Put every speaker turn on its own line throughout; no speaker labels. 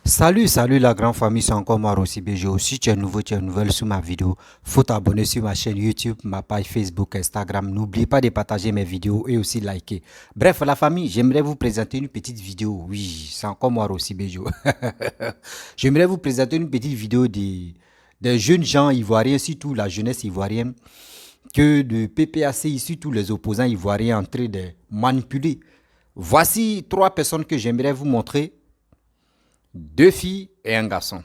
Salut la grande famille, c'est encore moi Rossi BGO. Si tu es nouveau, tu es nouvelle sur ma vidéo, faut t'abonner sur ma chaîne YouTube, ma page Facebook, Instagram. N'oublie pas de partager mes vidéos et aussi liker. Bref, la famille, j'aimerais vous présenter une petite vidéo. Oui, c'est encore moi Rossi BGO. J'aimerais vous présenter une petite vidéo des jeunes gens ivoiriens, surtout la jeunesse ivoirienne, que le PPACI, surtout les opposants ivoiriens, en train de manipuler. Voici trois personnes que j'aimerais vous montrer. Deux filles et un garçon.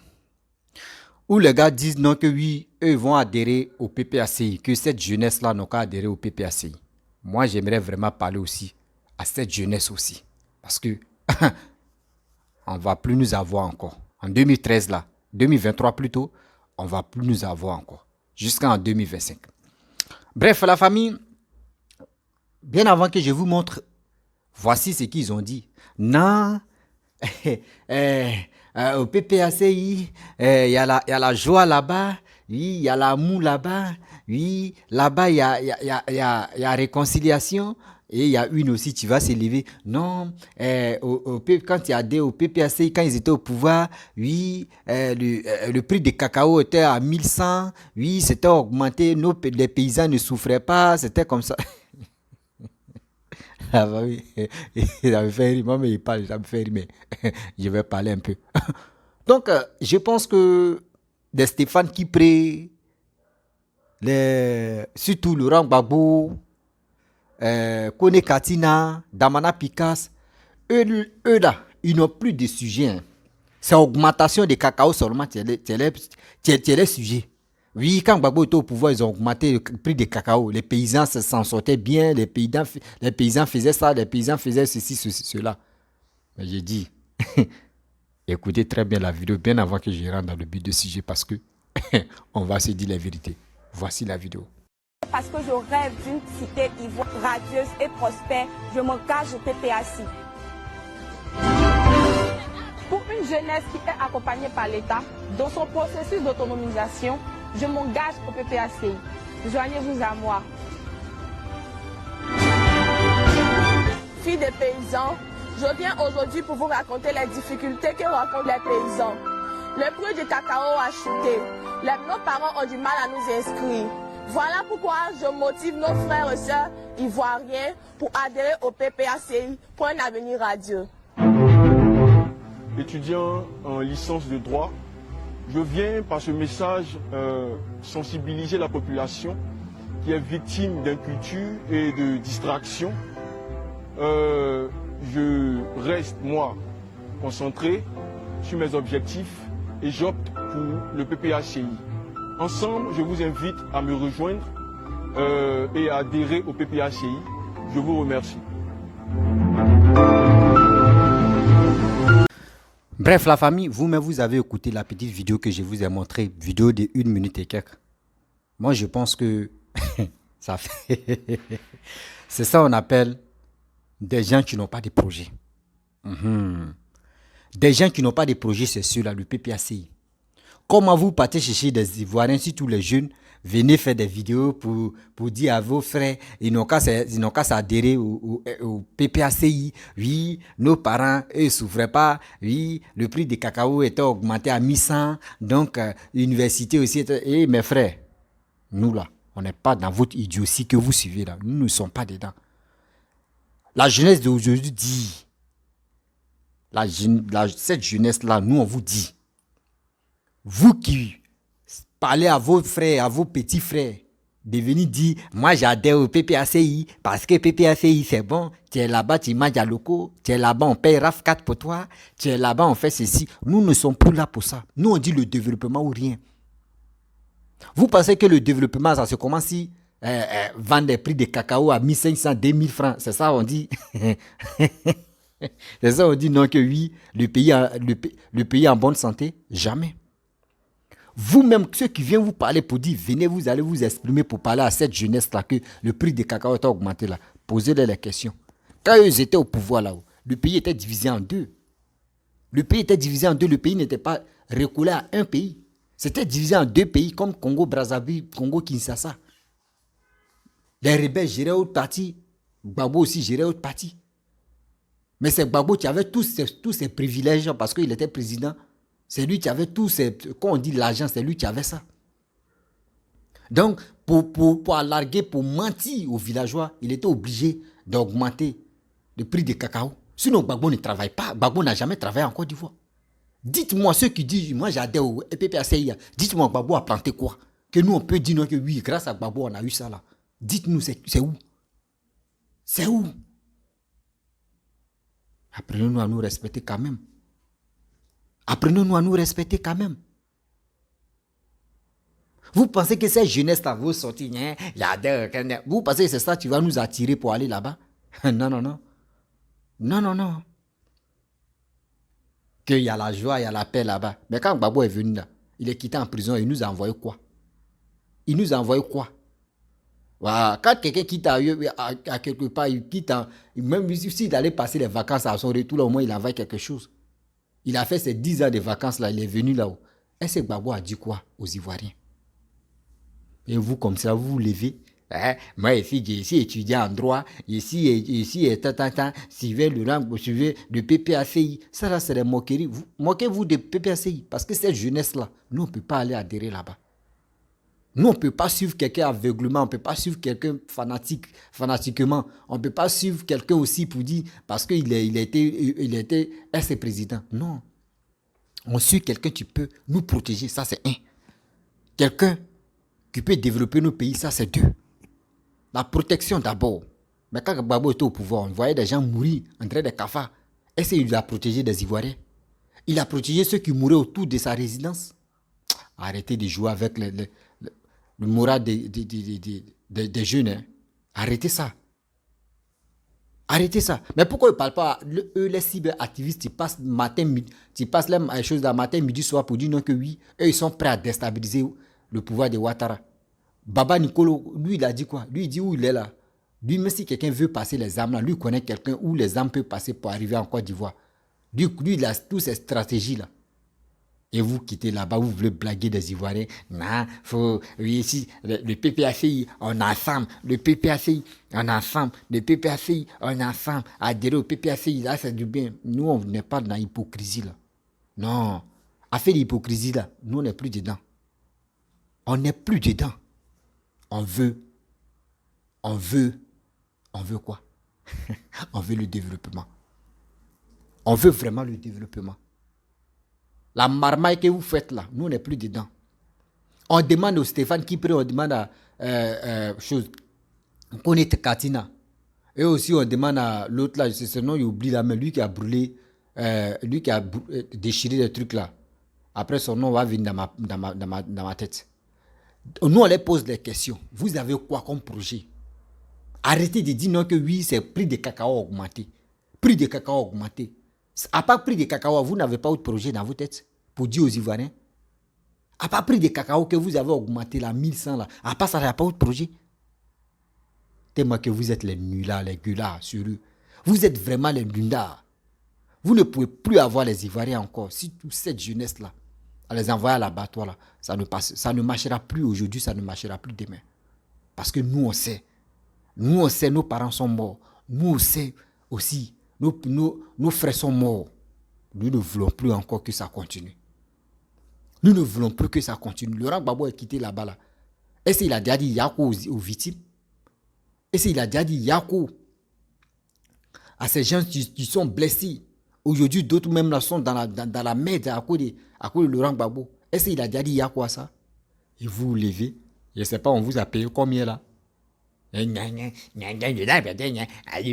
Où les gars disent non que oui, eux vont adhérer au PPACI, que cette jeunesse-là n'a qu'à adhérer au PPACI. Moi, j'aimerais vraiment parler aussi à cette jeunesse aussi. Parce que on ne va plus nous avoir encore. En 2013 là, 2023 plutôt, on ne va plus nous avoir encore. Jusqu'en 2025. Bref, la famille, bien avant que je vous montre, voici ce qu'ils ont dit. Non, au PPACI, il y a la joie là-bas, oui, il y a l'amour là-bas, oui, là-bas, il y a réconciliation, et il y a une aussi, tu vas s'élever. Non, quand il y a des au PPACI, quand ils étaient au pouvoir, oui, le prix des cacao était à 1100, oui, c'était augmenté, les paysans ne souffraient pas, c'était comme ça. Ah bah oui, ça me fait rire. Moi, mais il parle, ça me fait rire, mais je vais parler un peu. Donc, je pense que des Stéphane Kipré, surtout Laurent Gbagbo, Kone Katina, Damana Pikas, eux là, ils n'ont plus de sujet. Hein. C'est augmentation des cacao seulement, c'est les sujets. Oui, quand Gbagbo était au pouvoir, ils ont augmenté le prix des cacao. Les paysans s'en sortaient bien, les paysans faisaient ça, les paysans faisaient ceci, cela. Mais j'ai dit, écoutez très bien la vidéo, bien avant que je rentre dans le but de sujet, parce que on va se dire la vérité. Voici la vidéo.
Parce que je rêve d'une cité ivoire radieuse et prospère, je m'engage au PPACI. Pour une jeunesse qui est accompagnée par l'État, dans son processus d'autonomisation, je m'engage au PPACI. Joignez-vous à moi. Fille des paysans, je viens aujourd'hui pour vous raconter les difficultés que rencontrent les paysans. Le prix du cacao a chuté. Nos parents ont du mal à nous inscrire. Voilà pourquoi je motive nos frères et sœurs ivoiriens pour adhérer au PPACI pour un avenir radieux.
Étudiant en licence de droit, je viens par ce message sensibiliser la population qui est victime d'inculture et de distraction. Je reste, moi, concentré sur mes objectifs et j'opte pour le PPACI. Ensemble, je vous invite à me rejoindre et à adhérer au PPACI. Je vous remercie.
Bref, la famille, vous-même, vous avez écouté la petite vidéo que je vous ai montrée, vidéo de 1 minute et quelques. Moi, je pense que ça fait... C'est ça qu'on appelle des gens qui n'ont pas de projet. Des gens qui n'ont pas de projet, c'est ceux-là, le PPACI. Comment vous partez chercher des Ivoiriens, surtout les jeunes, venez faire des vidéos pour dire à vos frères, ils n'ont qu'à s'adhérer au PPACI. Oui, nos parents, eux, ne souffraient pas. Oui, le prix des cacao était augmenté à 1100. Donc, l'université aussi était... Et mes frères, nous là, on n'est pas dans votre idiotie que vous suivez là. Nous ne sommes pas dedans. La jeunesse d'aujourd'hui dit, cette jeunesse-là, nous, on vous dit, vous qui parlez à vos frères, à vos petits frères, de venir dire, moi j'adhère au PPACI parce que PPACI c'est bon, tu es là-bas, tu manges à loco, tu es là-bas, on paye RAF4 pour toi, tu es là-bas, on fait ceci. Nous ne sommes plus là pour ça. Nous on dit le développement ou rien. Vous pensez que le développement, ça se commence si vendre des prix de cacao à 1500, 2000 francs, c'est ça on dit. C'est ça on dit non que oui, le pays est en bonne santé, jamais. Vous-même, ceux qui viennent vous parler pour dire, venez, vous allez vous exprimer pour parler à cette jeunesse-là que le prix des cacao est augmenté là. Posez-leur les questions. Quand ils étaient au pouvoir là-haut, le pays était divisé en deux. Le pays était divisé en deux, le pays n'était pas recoulé à un pays. C'était divisé en deux pays comme Congo-Brazzaville, Congo-Kinshasa. Les rebelles géraient autre partie, Gbagbo aussi gérait autre partie. Mais c'est Gbagbo qui avait tous ces privilèges parce qu'il était président. C'est lui qui avait tout, quand on dit l'argent, c'est lui qui avait ça. Donc, pour alarguer, pour mentir aux villageois, il était obligé d'augmenter le prix du cacao. Sinon, Gbagbo ne travaille pas. Gbagbo n'a jamais travaillé en Côte d'Ivoire. Dites-moi ceux qui disent, moi j'adhère au PPACI, dites-moi Gbagbo a planté quoi? Que nous on peut dire non, que oui, grâce à Gbagbo on a eu ça là. Dites-nous, c'est où? C'est où? Apprenons-nous à nous respecter quand même. Apprenons-nous à nous respecter quand même. Vous pensez que cette jeunesse-là va sortir, vous pensez que c'est ça qui va nous attirer pour aller là-bas? Non, non, non. Non, non, non. Qu'il y a la joie, il y a la paix là-bas. Mais quand Gbagbo est venu là, il est quitté en prison, il nous a envoyé quoi? Il nous a envoyé quoi? Voilà. Quand quelqu'un quitte à quelque part, il quitte, même s'il allait passer les vacances à son retour, là, au moins il envoie quelque chose. Il a fait ses 10 ans de vacances là, il est venu là-haut. Est-ce que Gbagbo a dit quoi aux Ivoiriens? Et vous, comme ça, vous vous levez. Moi, ici, j'ai étudié en droit. Ici, suivez le rang, suivez le PPACI. Ça, là, c'est des moqueries. Moquez-vous de PPACI. Parce que cette jeunesse-là, nous, on ne peut pas aller adhérer là-bas. Nous, on ne peut pas suivre quelqu'un aveuglement. On ne peut pas suivre quelqu'un fanatiquement. On ne peut pas suivre quelqu'un aussi pour dire, parce qu'il était ex-président. Non. On suit quelqu'un qui peut nous protéger. Ça, c'est un. Quelqu'un qui peut développer nos pays, ça, c'est deux. La protection d'abord. Mais quand Gbagbo était au pouvoir, on voyait des gens mourir en train de cafards. Est-ce qu'il a protégé des Ivoiriens? Il a protégé ceux qui mouraient autour de sa résidence. Arrêtez de jouer avec le moral des jeunes. Hein. Arrêtez ça. Arrêtez ça. Mais pourquoi ils ne parlent pas? Eux, les cyberactivistes, ils passent les choses là, matin, midi, soir pour dire non que oui, eux, ils sont prêts à déstabiliser le pouvoir de Ouattara. Baba Nicolo, lui, il a dit quoi? Lui, il dit où il est là. Lui, même si quelqu'un veut passer les armes là, lui, il connaît quelqu'un où les armes peuvent passer pour arriver en Côte d'Ivoire. Lui, il a toutes ces stratégies-là. Et vous quittez là-bas, vous voulez blaguer des Ivoiriens. Non, faut, oui, ici, le PPACI, on est ensemble. Le PPACI, on est ensemble. Le PPACI, on est ensemble. Adhérer au PPACI, là, c'est du bien. Nous, on n'est pas dans l'hypocrisie, là. Non. À faire l'hypocrisie, là, nous, on n'est plus dedans. On n'est plus dedans. On veut quoi? On veut le développement. On veut vraiment le développement. La marmaille que vous faites là, nous on n'est plus dedans. On demande au Stéphane Kipré, on demande à Koné Katina. Et aussi on demande à l'autre là, c'est son nom, il oublie là, mais lui qui a brûlé, lui qui a déchiré les trucs là. Après son nom va venir dans ma tête. Nous on les pose des questions. Vous avez quoi comme projet? Arrêtez de dire non que oui, c'est prix de cacao augmenté. Prix de cacao augmenté. À part prix de cacao, vous n'avez pas autre projet dans vos têtes pour dire aux Ivoiriens. À part prix de cacao que vous avez augmenté là, 1100 là. À part ça, il n'y a pas autre projet. Tellement que vous êtes les nullards, les gueulards sur eux. Vous êtes vraiment les nullards. Vous ne pouvez plus avoir les Ivoiriens encore. Si toute cette jeunesse là, à les envoyer à l'abattoir là, ça ne marchera plus aujourd'hui, ça ne marchera plus demain. Parce que nous on sait. Nous on sait, nos parents sont morts. Nous on sait aussi. Nos frères sont morts. Nous ne voulons plus encore que ça continue. Nous ne voulons plus que ça continue. Laurent Gbagbo est quitté là-bas. Là. Est-ce qu'il a déjà dit Yako aux victimes? Est-ce qu'il a déjà dit Yako à ces gens qui sont blessés? Aujourd'hui, d'autres même là sont dans la merde à cause de Laurent Gbagbo. Est-ce qu'il a déjà dit Yako à ça? Et vous vous levez. Je ne sais pas, on vous a payé combien là? Le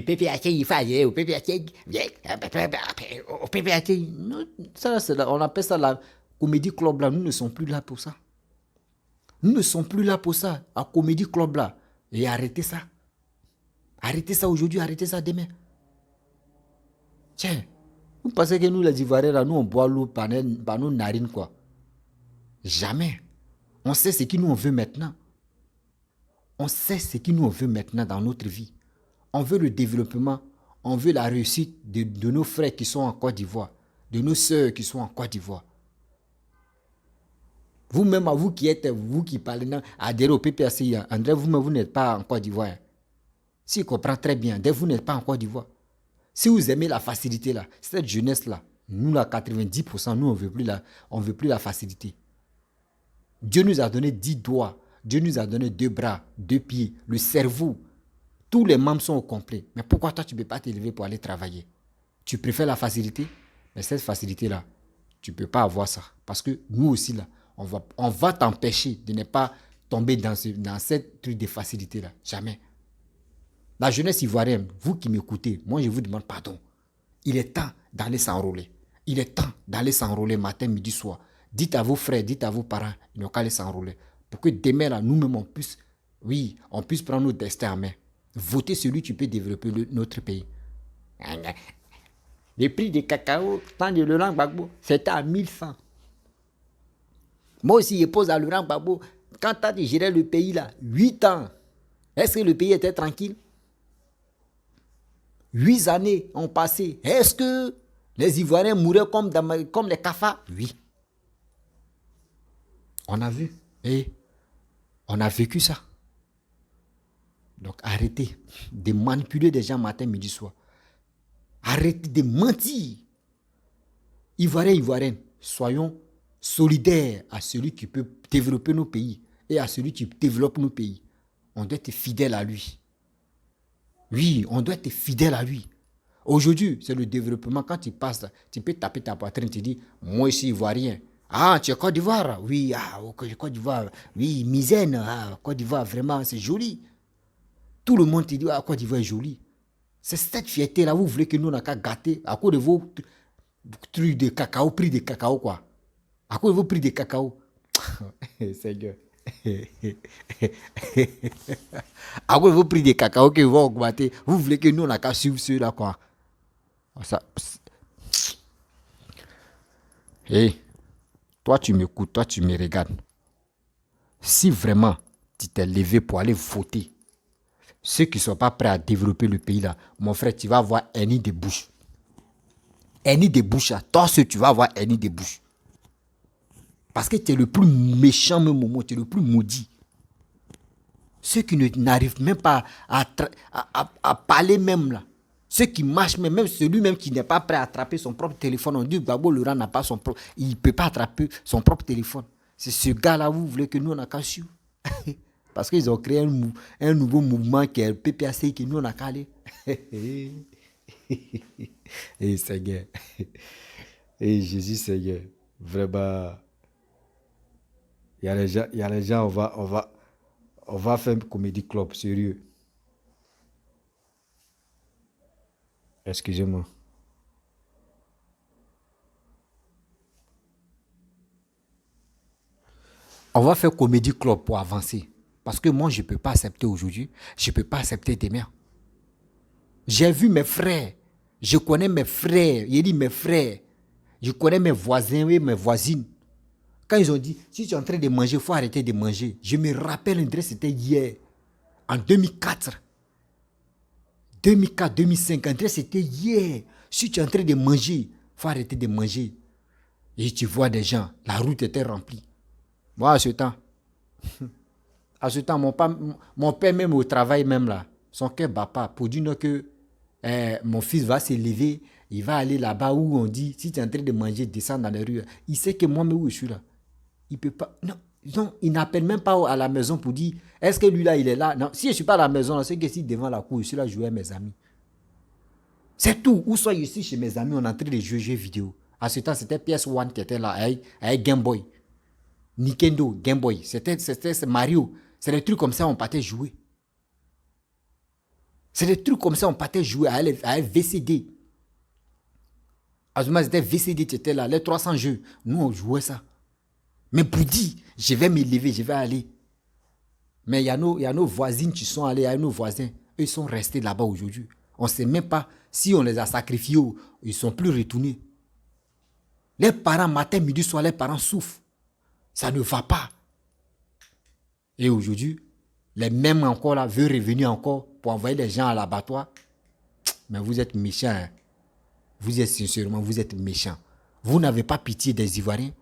PPACI, il fallait au PPACI. Au PPACI. On appelle ça la Comédie Club là. Nous ne sommes plus là pour ça. Nous ne sommes plus là pour ça. À Comédie Club là. Et arrêtez ça. Arrêtez ça aujourd'hui, arrêtez ça demain. Tiens, vous pensez que nous les Ivoiriens là, nous on boit l'eau par nos narines quoi? Jamais. On sait ce que nous on veut maintenant. On sait ce que nous on veut maintenant dans notre vie. On veut le développement, on veut la réussite de nos frères qui sont en Côte d'Ivoire, de nos sœurs qui sont en Côte d'Ivoire. Vous-même, vous qui parlez, adhérez au PPACI, André, vous-même, vous n'êtes pas en Côte d'Ivoire. Si je comprends très bien, vous n'êtes pas en Côte d'Ivoire. Si vous aimez la facilité là, cette jeunesse là, Nous, là, 90%, nous, on veut plus la facilité. Dieu nous a donné 10 doigts. Dieu nous a donné 2 bras, 2 pieds, le cerveau. Tous les membres sont au complet. Mais pourquoi toi, tu ne peux pas t'élever pour aller travailler? Tu préfères la facilité? Mais cette facilité-là, tu ne peux pas avoir ça. Parce que nous aussi, là, on va t'empêcher de ne pas tomber dans cette truc de facilité-là. Jamais. La jeunesse ivoirienne, vous qui m'écoutez, moi, je vous demande pardon. Il est temps d'aller s'enrôler. Il est temps d'aller s'enrôler matin, midi, soir. Dites à vos frères, dites à vos parents, ils n'ont qu'à aller s'enrôler. Pour que demain, là, nous-mêmes, on puisse prendre notre destin en main. Voter celui qui peut développer notre pays. Le prix du cacao, tant de Laurent Gbagbo, c'était à 1100. Moi aussi, je pose à Laurent Gbagbo, quand tu as géré le pays là, 8 ans, est-ce que le pays était tranquille? 8 années ont passé. Est-ce que les Ivoiriens mouraient comme les cafards? Oui. On a vu. Et on a vécu ça. Donc arrêtez de manipuler des gens matin, midi, soir. Arrêtez de mentir. Ivoiriens, Ivoiriennes, soyons solidaires à celui qui peut développer nos pays et à celui qui développe nos pays. On doit être fidèle à lui. Oui, on doit être fidèle à lui. Aujourd'hui, c'est le développement. Quand tu passes, tu peux taper ta poitrine, tu dis, moi je suis Ivoirien. Ah, tu es Côte d'Ivoire? Oui, Côte d'Ivoire. Oui, Misaine, Côte d'Ivoire, vraiment, c'est joli. Tout le monde te dit, Côte d'Ivoire est joli. C'est cette fierté-là, vous voulez que nous, on n'a qu'à gâter à cause de vos trucs de cacao, prix de cacao, quoi. À cause de vos prix de cacao. Seigneur. À cause de vos prix de cacao que vont augmenter, vous voulez que nous, on n'a qu'à suivre ceux-là, quoi. Ça. Hey, toi, tu m'écoutes, toi, tu me regardes. Si vraiment tu t'es levé pour aller voter, ceux qui ne sont pas prêts à développer le pays là, mon frère, tu vas avoir un nid de bouche. Un nid de bouche là. Toi, tu vas avoir un nid de bouche. Parce que tu es le plus méchant même moment, tu es le plus maudit. Ceux qui n'arrivent même pas à parler même là. Ceux qui marchent même celui-même qui n'est pas prêt à attraper son propre téléphone. On dit Gbagbo Laurent n'a pas son propre. Il ne peut pas attraper son propre téléphone. C'est ce gars-là, vous voulez que nous on a qu'à suivre. Parce qu'ils ont créé un nouveau mouvement qui est le PPAC que nous on a qu'à aller. Et Seigneur. Et Jésus Seigneur. Vraiment. Il y a les gens, on va faire un comédie club, sérieux. Excusez-moi. On va faire comédie club pour avancer. Parce que moi, je ne peux pas accepter aujourd'hui. Je ne peux pas accepter demain. J'ai vu mes frères. Je connais mes frères. Il dit mes frères. Je connais mes voisins et mes voisines. Quand ils ont dit, si tu es en train de manger, il faut arrêter de manger. Je me rappelle, c'était hier. En 2004. 2004, 2005. C'était hier. Si tu es en train de manger, il faut arrêter de manger. Et tu vois des gens, la route était remplie. Moi, à ce temps, mon père même au travail même là, son cœur bat pas pour dire que mon fils va se lever, il va aller là-bas où on dit, si tu es en train de manger, descends dans les rues. Il sait que moi, mais où je suis là. Il peut pas. Non, il n'appelle même pas à la maison pour dire, est-ce que lui là, il est là? Non, si je ne suis pas à la maison, c'est que si devant la cour, je suis là, jouer avec mes amis. C'est tout. Ou soit je suis chez mes amis, on est en train de jouer jeux vidéo. À ce temps, c'était PS1 qui était là, avec Game Boy. Nintendo, Game Boy. C'était Mario. C'est des trucs comme ça, on partait jouer. C'est des trucs comme ça, on partait jouer avec VCD. À ce moment, c'était VCD qui était là, les 300 jeux. Nous, on jouait ça. Mais pour dire, je vais me lever, je vais aller. Mais il y a nos voisines qui sont allées, il y a nos voisins. Eux, ils sont restés là-bas aujourd'hui. On ne sait même pas si on les a sacrifiés ou ils ne sont plus retournés. Les parents, matin, midi, soir, les parents souffrent. Ça ne va pas. Et aujourd'hui, les mêmes encore là veulent revenir encore pour envoyer les gens à l'abattoir. Mais vous êtes méchants. Hein? Vous êtes sincèrement, vous êtes méchants. Vous n'avez pas pitié des Ivoiriens.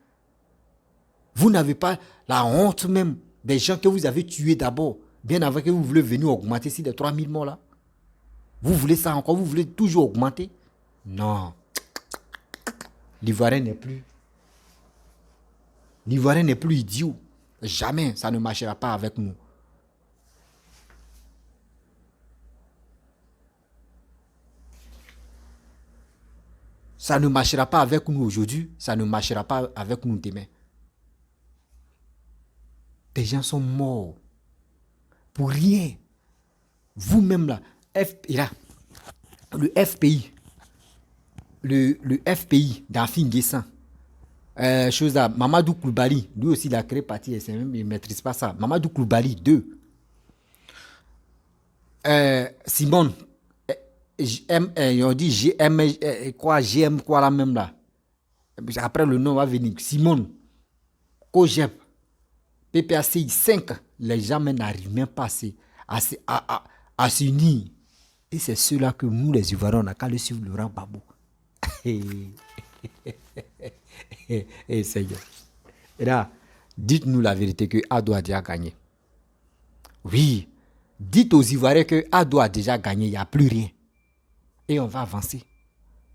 Vous n'avez pas la honte même des gens que vous avez tués d'abord. Bien avant que vous voulez venir augmenter si les 3000 morts là. Vous voulez ça encore, vous voulez toujours augmenter? Non. l'Ivoirien n'est plus. L'Ivoirien n'est plus idiot. Jamais, ça ne marchera pas avec nous. Ça ne marchera pas avec nous aujourd'hui, ça ne marchera pas avec nous demain. Des gens sont morts. Pour rien. Vous-même là, le FPI, le FPI d'Afin Guessan, chose là, Mamadou Koulibaly, lui aussi il a créé parti SMM, il ne maîtrise pas ça. Mamadou Koulibaly, 2. Simone, on dit GM, quoi là même là. Après le nom va venir. Simone, Kojep, PPACI 5, les gens n'arrivent même pas à s'unir. Et c'est ceux-là que nous, les Ivoiriens, on n'a qu'à le suivre Laurent Gbagbo. Seigneur. Et là, dites-nous la vérité que Ado a déjà gagné. Oui, dites aux Ivoiriens que Ado a déjà gagné, il n'y a plus rien. Et on va avancer.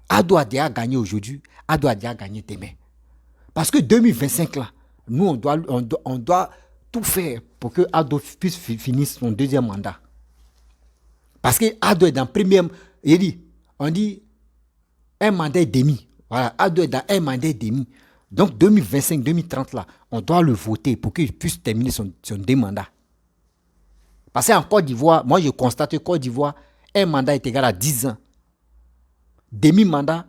Ado a déjà gagné aujourd'hui, Ado a déjà gagné demain. Parce que 2025 là, nous on doit tout faire pour que Ado puisse finir son deuxième mandat. Parce que Ado est dans le premier, on dit un mandat et demi. Voilà, Ado est dans un mandat et demi. Donc 2025-2030 là, on doit le voter pour qu'il puisse terminer son deux mandats. Parce qu'en Côte d'Ivoire, moi je constate que Côte d'Ivoire, un mandat est égal à 10 ans. Demi-mandat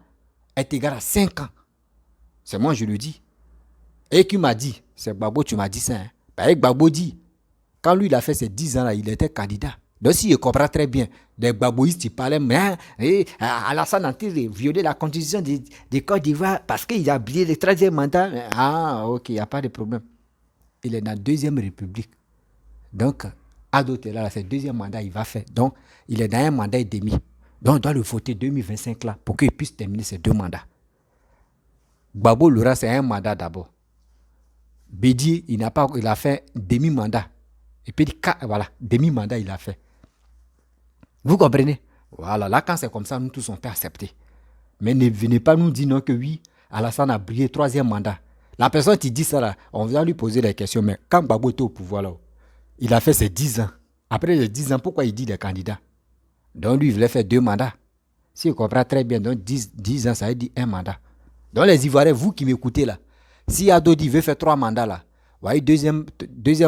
est égal à 5 ans. C'est moi je le dis. Et qui m'a dit, c'est Gbagbo, tu m'as dit ça. Hein? Bah, Gbagbo dit, quand lui il a fait ces 10 ans là, il était candidat. Donc si je comprends très bien, les Gbagboïstes ils parlaient, mais Alassane a violé la constitution de Côte d'Ivoire parce qu'il a oublié le 13e mandat. Ah ok, il n'y a pas de problème. Il est dans la deuxième république. Donc, Ado là, c'est le deuxième mandat il va faire. Donc, il est dans un mandat et demi. Donc, on doit le voter 2025 là pour qu'il puisse terminer ses 2 mandats. Gbagbo Laurent, c'est un mandat d'abord. Bédié, il a fait demi-mandat. Et puis, voilà, demi-mandat, il a fait. Vous comprenez? Voilà, là, quand c'est comme ça, nous tous, on peut accepter. Mais ne venez pas nous dire non que oui, Alassane a brillé 3e mandat. La personne qui dit ça, là, on va lui poser la question, mais quand Gbagbo était au pouvoir, là, il a fait ses 10 ans. Après les 10 ans, pourquoi il dit des candidats? Donc, lui, il voulait faire 2 mandats. Si vous comprenez très bien, donc 10 ans, ça veut dire 1 mandat. Donc, les Ivoiriens, vous qui m'écoutez là, si Ado dit veut faire 3 mandats là, voyez, deuxième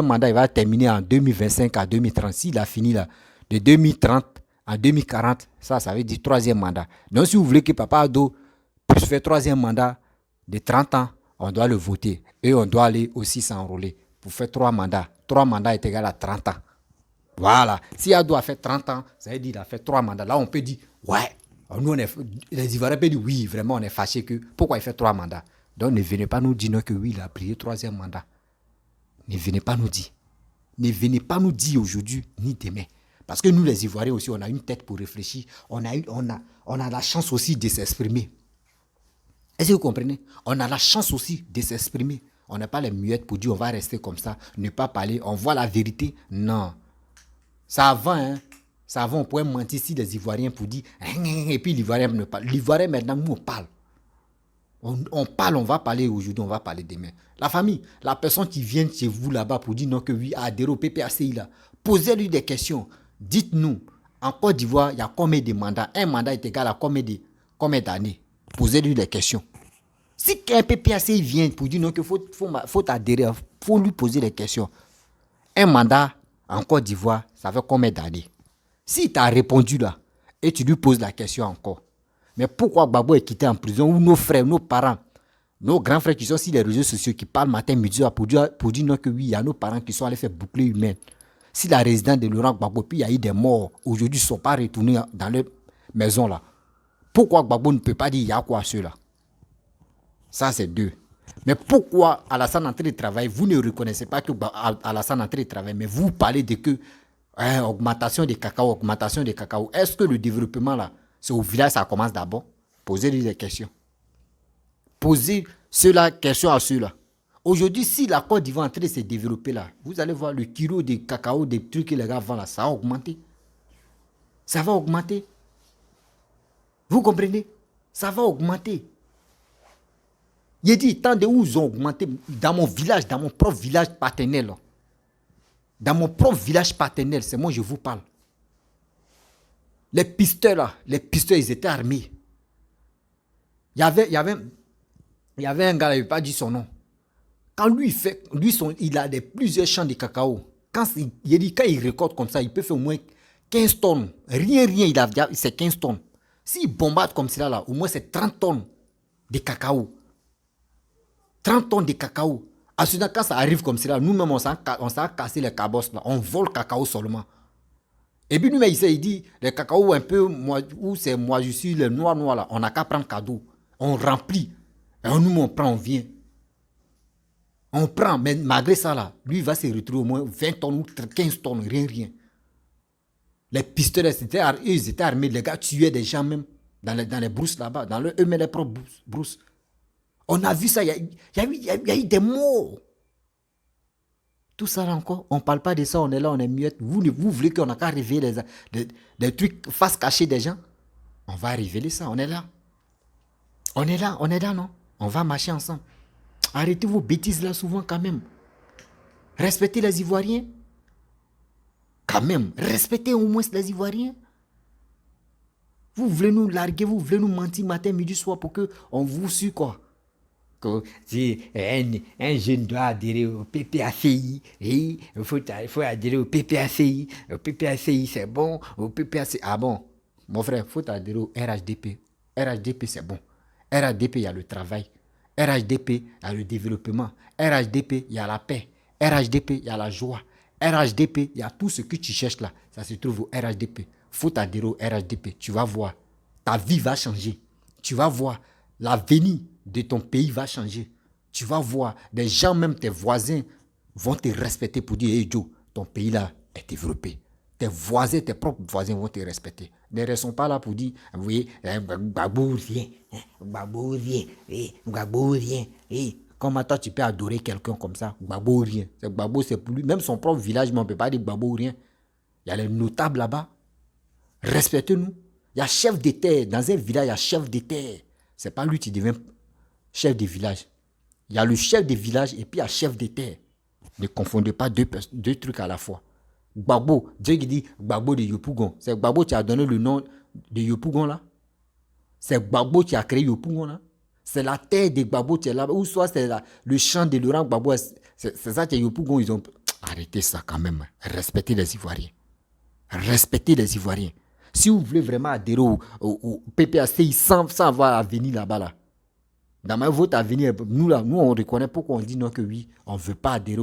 mandat, il va terminer en 2025 à 2030. S'il a fini là, de 2030 à 2040, ça veut dire 3e mandat. Donc, si vous voulez que Papa Ado puisse faire 3e mandat de 30 ans, on doit le voter. Et on doit aller aussi s'enrôler pour faire 3 mandats. 3 mandats est égal à 30 ans. Voilà. Si Ado a fait 30 ans, ça veut dire qu'il a fait 3 mandats. Là, on peut dire, ouais, nous, les Ivoiriens peuvent dire, oui, vraiment, on est fâché que, pourquoi il fait 3 mandats? Donc, ne venez pas nous dire non, que oui, il a brillé 3e mandat. Ne venez pas nous dire. Ne venez pas nous dire aujourd'hui, ni demain. Parce que nous, les Ivoiriens aussi, on a une tête pour réfléchir. On a la chance aussi de s'exprimer. Est-ce que vous comprenez? On a la chance aussi de s'exprimer. On n'a pas les muettes pour dire on va rester comme ça, ne pas parler, on voit la vérité. Non. Ça avant, hein. Ça avant, on pourrait mentir si les Ivoiriens pour dire, et puis l'Ivoirien ne parle. L'Ivoirien, maintenant, nous, on parle. On parle, on va parler aujourd'hui, on va parler demain. La famille, la personne qui vient chez vous là-bas pour dire non que oui, adhérer au PPACI là, posez-lui des questions. Dites-nous, en Côte d'Ivoire, il y a combien de mandats? Un mandat est égal à combien d'années? Posez-lui des questions. Si un PPACI vient pour dire non qu'il faut adhérer, il faut lui poser des questions. Un mandat en Côte d'Ivoire, ça fait combien d'années? Si tu as répondu là, et tu lui poses la question encore, mais pourquoi Gbagbo est quitté en prison, ou nos frères, nos parents, nos grands frères qui sont sur les réseaux sociaux, qui parlent matin, midi, pour dire non que oui, il y a nos parents qui sont allés faire boucler humain. Si la résidence de Laurent Gbagbo, puis il y a eu des morts, aujourd'hui, ils ne sont pas retournés dans leur maison là. Pourquoi Gbagbo ne peut pas dire il y a quoi à ceux-là? Ça, c'est 2. Mais pourquoi Alassane est en train de travailler, vous ne reconnaissez pas que Alassane est en train de travailler, mais vous parlez de que augmentation des cacao, augmentation des cacao. Est-ce que le développement là, c'est au village, ça commence d'abord? Posez-lui des questions. Posez cela, question à ceux-là. Aujourd'hui, si la Côte d'Ivoire est en train de se développer là, vous allez voir le kilo de cacao, des trucs que les gars vendent là, ça va augmenter. Ça va augmenter. Vous comprenez? Ça va augmenter. Il dit, tant de où ils ont augmenté dans mon village, dans mon propre village paternel. Dans mon propre village paternel, c'est moi je vous parle. Les pisteurs là, ils étaient armés. Il y avait un gars, il n'avait pas dit son nom. Quand il a plusieurs champs de cacao. Quand il récolte comme ça, il peut faire au moins 15 tonnes. Rien, c'est 15 tonnes. S'il bombarde comme cela, là, au moins c'est 30 tonnes de cacao. 30 tonnes de cacao. À ce moment, quand ça arrive comme cela, nous-mêmes, on s'en cassé les cabosses. Là. On vole le cacao seulement. Et puis nous-mêmes, il dit, les cacao un peu, où c'est moi, je suis le noir, là, on n'a qu'à prendre cadeau. On remplit. Et nous, on prend, on vient. On prend, mais malgré ça, là, lui, il va se retrouver au moins 20 tonnes ou 15 tonnes, rien. Les pistolets, ils étaient armés, les gars tuaient des gens même dans les brousses là-bas, dans eux-mêmes les propres brousses. On a vu ça, il y a eu des morts. Tout ça là encore, on ne parle pas de ça, on est là, on est muette. Vous voulez qu'on n'a qu'à révéler des trucs face cachée des gens? On va révéler ça, on est là. On est là, non? On va marcher ensemble. Arrêtez vos bêtises là souvent quand même. Respectez les Ivoiriens. Quand même, respectez au moins les Ivoiriens. Vous voulez nous larguer, vous voulez nous mentir matin, midi, soir pour qu'on vous suit quoi? Que si un jeune doit adhérer au PPACI, il faut adhérer au PPACI. Au PPACI, c'est bon. Au PPACI, ah bon, mon frère, il faut adhérer au RHDP. RHDP, c'est bon. RHDP, il y a le travail. RHDP, il y a le développement. RHDP, il y a la paix. RHDP, il y a la joie. RHDP, il y a tout ce que tu cherches là. Ça se trouve au RHDP. Il faut adhérer au RHDP. Tu vas voir. Ta vie va changer. Tu vas voir. L'avenir de ton pays va changer. Tu vas voir. Des gens, même tes voisins, vont te respecter pour dire, hey Joe, ton pays là est développé. Tes voisins, tes propres voisins vont te respecter. Ne restons pas là pour dire, vous voyez, Gbagbo vient, Gbagbo vient, Gbagbo vient. Comment toi tu peux adorer quelqu'un comme ça? Gbagbo rien. Gbagbo c'est pour lui. Même son propre village, mais on ne peut pas dire Gbagbo rien. Il y a les notables là-bas. Respectez-nous. Il y a chef de terre. Dans un village, il y a chef de terre. Ce n'est pas lui qui devient chef de village. Il y a le chef de village et puis il y a chef de terre. Ne confondez pas deux trucs à la fois. Gbagbo, Dieu qui dit Gbagbo de Yopougon. C'est Gbagbo qui a donné le nom de Yopougon là. C'est Gbagbo qui a créé Yopougon là. C'est la terre de Gbagbo qui est là. Ou soit c'est le champ de Laurent Gbagbo. C'est ça que Yopougon, ils ont... Arrêtez ça quand même. Respectez les Ivoiriens. Respectez les Ivoiriens. Si vous voulez vraiment adhérer au PPACI sans avoir avenir là-bas là. Dans votre avenir, nous on reconnaît pourquoi on dit non que oui, on ne veut pas adhérer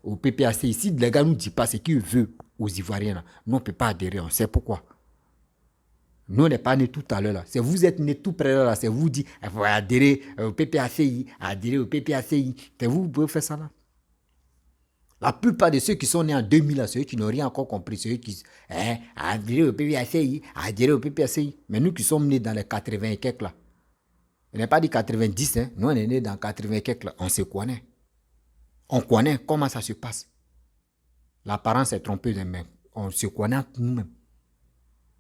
au PPACI. Si les gars ne nous disent pas ce qu'ils veulent aux Ivoiriens, là, nous on ne peut pas adhérer, on sait pourquoi. Nous on n'est pas nés tout à l'heure là. C'est vous êtes nés tout près là, c'est vous dit il faut adhérer au PPACI, adhérer au PPACI. C'est vous pouvez faire ça là. La plupart de ceux qui sont nés en 2000 là, ceux qui n'ont rien encore compris, ceux qui adhérer au PPACI, adhérer au PPACI. Mais nous qui sommes nés dans les 80 et quelques là. Il n'est pas dit 90, hein. Nous on est nés dans 80 et quelques là. On se connaît. On connaît comment ça se passe. L'apparence est trompeuse, mais on se connaît nous-mêmes.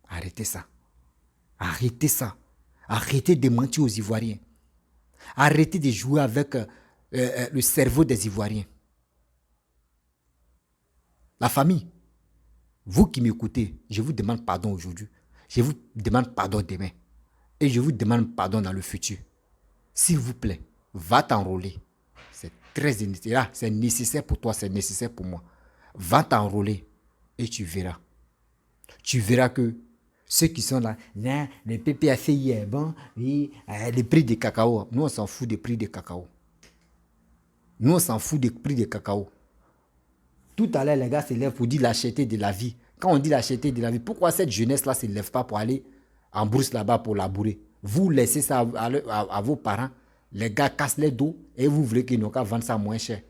Arrêtez ça. Arrêtez ça. Arrêtez de mentir aux Ivoiriens. Arrêtez de jouer avec le cerveau des Ivoiriens. La famille, vous qui m'écoutez, je vous demande pardon aujourd'hui. Je vous demande pardon demain. Et je vous demande pardon dans le futur. S'il vous plaît, va t'enrôler. C'est très nécessaire. C'est nécessaire pour toi, c'est nécessaire pour moi. Va t'enrôler et tu verras. Tu verras que ceux qui sont là, le PPACI est bon, oui, les prix de cacao. Nous, on s'en fout des prix de cacao. Nous, on s'en fout des prix de cacao. Tout à l'heure, les gars se lèvent pour dire la cherté de la vie. Quand on dit la cherté de la vie, pourquoi cette jeunesse-là ne se lève pas pour aller en brousse là-bas pour labourer? Vous laissez ça à vos parents. Les gars cassent les dos et vous voulez qu'ils n'ont qu'à vendre ça moins cher.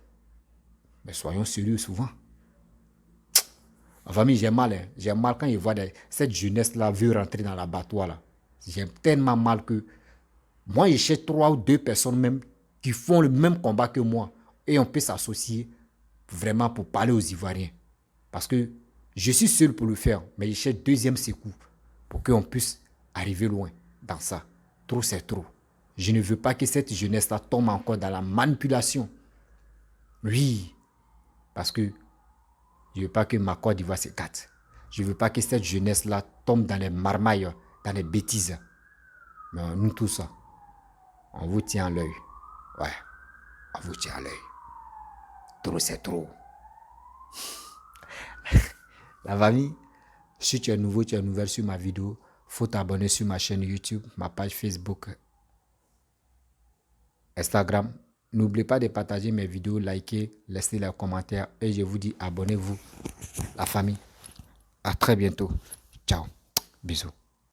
Mais soyons sérieux souvent. En famille, j'ai mal. Hein. J'ai mal quand je vois cette jeunesse-là veut rentrer dans l'abattoir. Là. J'ai tellement mal que moi, je cherche 3 ou 2 personnes même qui font le même combat que moi. Et on peut s'associer vraiment pour parler aux Ivoiriens. Parce que je suis seul pour le faire, mais je cherche 2e secours pour qu'on puisse arriver loin dans ça. Trop, c'est trop. Je ne veux pas que cette jeunesse-là tombe encore dans la manipulation. Oui, parce que je ne veux pas que ma Côte d'Ivoire se gâte. Je ne veux pas que cette jeunesse-là tombe dans les marmailles, dans les bêtises. Mais nous tous, on vous tient à l'œil. Ouais, on vous tient à l'œil. Trop, c'est trop. La famille, si tu es nouveau, tu es nouvelle sur ma vidéo, faut t'abonner sur ma chaîne YouTube, ma page Facebook, Instagram. N'oubliez pas de partager mes vidéos, liker, laisser les commentaires et je vous dis abonnez-vous, la famille. À très bientôt. Ciao. Bisous.